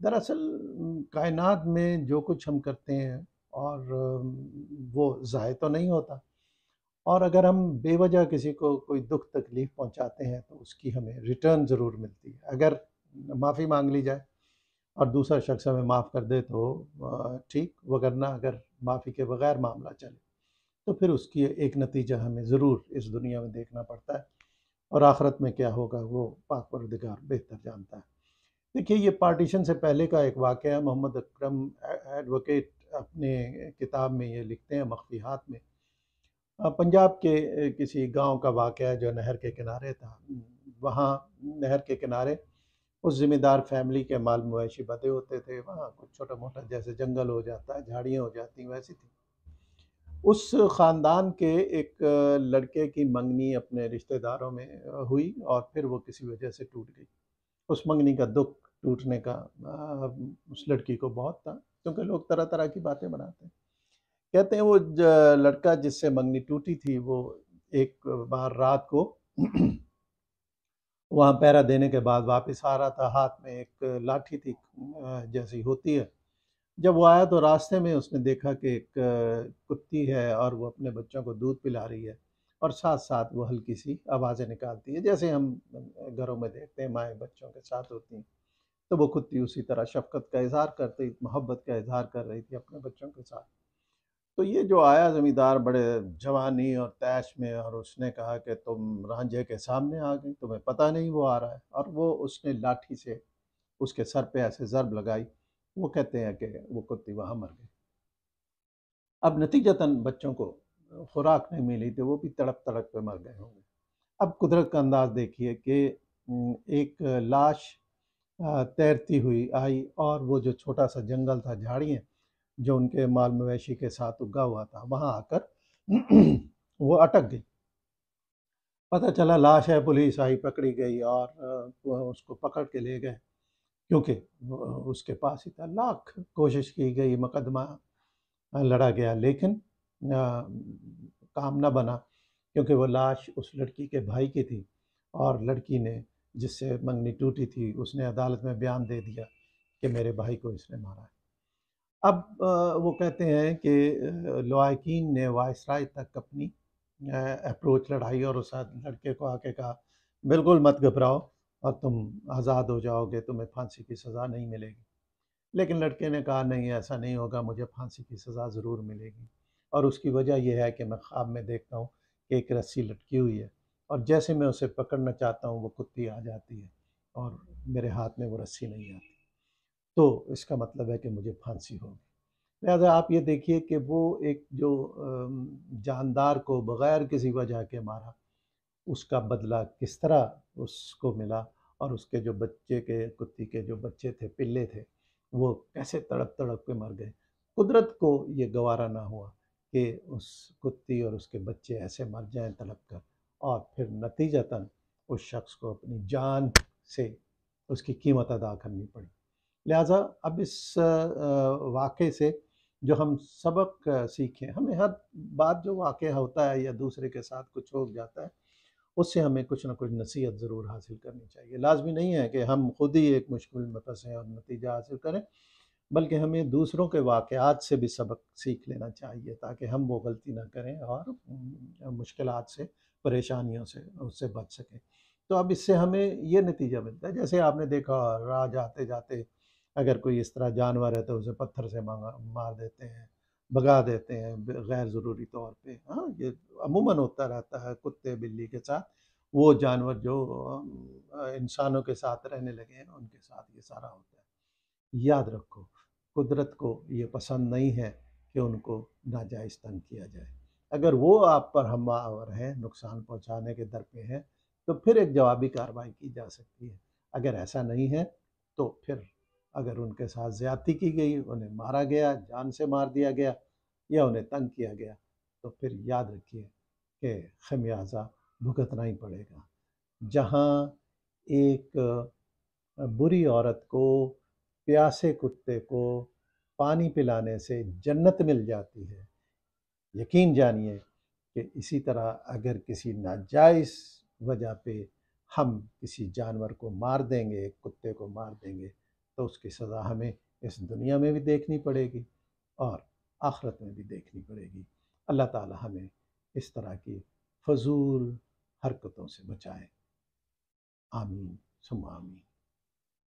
دراصل کائنات میں جو کچھ ہم کرتے ہیں اور وہ ضائع تو نہیں ہوتا، اور اگر ہم بے وجہ کسی کو کوئی دکھ تکلیف پہنچاتے ہیں تو اس کی ہمیں ریٹرن ضرور ملتی ہے، اگر معافی مانگ لی جائے اور دوسرا شخص ہمیں معاف کر دے تو ٹھیک، وگرنہ اگر معافی کے بغیر معاملہ چلے تو پھر اس کی ایک نتیجہ ہمیں ضرور اس دنیا میں دیکھنا پڑتا ہے، اور آخرت میں کیا ہوگا وہ پاک پروردگار بہتر جانتا ہے۔ دیکھیے، یہ پارٹیشن سے پہلے کا ایک واقعہ ہے۔ محمد اکرم ایڈوکیٹ اپنے کتاب میں یہ لکھتے ہیں مخفیات میں، پنجاب کے کسی گاؤں کا واقعہ ہے جو نہر کے کنارے تھا۔ وہاں نہر کے کنارے اس ذمہ دار فیملی کے مال مویشی بدے ہوتے تھے، وہاں کچھ چھوٹا موٹا جیسے جنگل ہو جاتا ہے، جھاڑیاں ہو جاتی ہیں، ویسی تھی۔ اس خاندان کے ایک لڑکے کی منگنی اپنے رشتہ داروں میں ہوئی، اور پھر وہ کسی وجہ سے ٹوٹ گئی۔ اس منگنی کا دکھ ٹوٹنے کا اس لڑکی کو بہت تھا، کیونکہ لوگ طرح طرح کی باتیں بناتے ہیں۔ کہتے ہیں وہ لڑکا جس سے منگنی ٹوٹی تھی، وہ ایک بار رات کو وہاں پہرا دینے کے بعد واپس آ رہا تھا، ہاتھ میں ایک لاٹھی تھی جیسی ہوتی ہے۔ جب وہ آیا تو راستے میں اس نے دیکھا کہ ایک کتی ہے اور وہ اپنے بچوں کو دودھ پلا رہی ہے، اور ساتھ ساتھ وہ ہلکی سی آوازیں نکالتی ہے جیسے ہم گھروں میں دیکھتے ہیں مائیں بچوں کے ساتھ ہوتی ہیں۔ تو وہ کتی اسی طرح شفقت کا اظہار کرتی، محبت کا اظہار کر رہی تھی اپنے بچوں کے ساتھ۔ تو یہ جو آیا زمیندار بڑے جوانی اور تیش میں، اور اس نے کہا کہ تم رانجھے کے سامنے آ گئی، تمہیں پتہ نہیں وہ آ رہا ہے، اور وہ اس نے لاٹھی سے اس کے سر پہ ایسے ضرب لگائی۔ وہ کہتے ہیں کہ وہ کتی وہاں مر گئی۔ اب نتیجتاً بچوں کو خوراک نہیں ملی تھی، وہ بھی تڑپ تڑپ کے مر گئے ہوں گے۔ اب قدرت کا انداز دیکھیے کہ ایک لاش تیرتی ہوئی آئی، اور وہ جو چھوٹا سا جنگل تھا، جھاڑیاں جو ان کے مال مویشی کے ساتھ اگا ہوا تھا، وہاں آ کر وہ اٹک گئی۔ پتہ چلا لاش ہے، پولیس آئی، پکڑی گئی، اور وہ اس کو پکڑ کے لے گئے، کیونکہ اس کے پاس ہی تھا۔ لاکھ کوشش کی گئی، مقدمہ لڑا گیا، لیکن کام نہ بنا، کیونکہ وہ لاش اس لڑکی کے بھائی کی تھی، اور لڑکی نے جس سے منگنی ٹوٹی تھی اس نے عدالت میں بیان دے دیا کہ میرے بھائی کو اس نے مارا ہے۔ اب وہ کہتے ہیں کہ لواحقین نے وائسرائے تک اپنی اپروچ لڑائی، اور اس لڑکے کو آ کے کہا بالکل مت گھبراؤ، اور تم آزاد ہو جاؤ گے، تمہیں پھانسی کی سزا نہیں ملے گی۔ لیکن لڑکے نے کہا نہیں، ایسا نہیں ہوگا، مجھے پھانسی کی سزا ضرور ملے گی، اور اس کی وجہ یہ ہے کہ میں خواب میں دیکھتا ہوں کہ ایک رسی لٹکی ہوئی ہے، اور جیسے میں اسے پکڑنا چاہتا ہوں وہ کتی آ جاتی ہے، اور میرے ہاتھ میں وہ رسی نہیں آتی، تو اس کا مطلب ہے کہ مجھے پھانسی ہوگی۔ لہذا آپ یہ دیکھیے کہ وہ ایک جو جاندار کو بغیر کسی وجہ کے مارا، اس کا بدلہ کس طرح اس کو ملا، اور اس کے جو بچے کے کتی کے جو بچے تھے، پلے تھے، وہ کیسے تڑپ تڑپ کے مر گئے۔ قدرت کو یہ گوارا نہ ہوا کہ اس کتی اور اس کے بچے ایسے مر جائیں تڑپ کر، اور پھر نتیجتاً اس شخص کو اپنی جان سے اس کی قیمت ادا کرنی پڑی۔ لہٰذا اب اس واقعے سے جو ہم سبق سیکھیں، ہمیں ہر بات جو واقعہ ہوتا ہے یا دوسرے کے ساتھ کچھ ہو جاتا ہے، اس سے ہمیں کچھ نہ کچھ نصیحت ضرور حاصل کرنی چاہیے۔ لازمی نہیں ہے کہ ہم خود ہی ایک مشکل میں پھنسیں اور نتیجہ حاصل کریں، بلکہ ہمیں دوسروں کے واقعات سے بھی سبق سیکھ لینا چاہیے، تاکہ ہم وہ غلطی نہ کریں اور مشکلات سے، پریشانیوں سے اس سے بچ سکیں۔ تو اب اس سے ہمیں یہ نتیجہ ملتا ہے، جیسے آپ نے دیکھا راہ جاتے جاتے اگر کوئی اس طرح جانور ہے تو اسے پتھر سے مار دیتے ہیں، بھگا دیتے ہیں غیر ضروری طور پہ۔ ہاں، یہ عموماً ہوتا رہتا ہے کتے بلی کے ساتھ، وہ جانور جو انسانوں کے ساتھ رہنے لگے ہیں ان کے ساتھ یہ سارا ہوتا ہے۔ یاد رکھو، قدرت کو یہ پسند نہیں ہے کہ ان کو ناجائز تنگ کیا جائے۔ اگر وہ آپ پر حملہ آور ہیں، نقصان پہنچانے کے در پہ ہیں، تو پھر ایک جوابی کارروائی کی جا سکتی ہے۔ اگر ایسا نہیں ہے تو پھر اگر ان کے ساتھ زیادتی کی گئی، انہیں مارا گیا، جان سے مار دیا گیا، یا انہیں تنگ کیا گیا، تو پھر یاد رکھیے کہ خمیازہ بھگتنا ہی پڑے گا۔ جہاں ایک بری عورت کو پیاسے کتے کو پانی پلانے سے جنت مل جاتی ہے، یقین جانیے کہ اسی طرح اگر کسی ناجائز وجہ پہ ہم کسی جانور کو مار دیں گے، کتے کو مار دیں گے، تو اس کی سزا ہمیں اس دنیا میں بھی دیکھنی پڑے گی اور آخرت میں بھی دیکھنی پڑے گی۔ اللہ تعالی ہمیں اس طرح کی فضول حرکتوں سے بچائے۔ آمین ثم آمین۔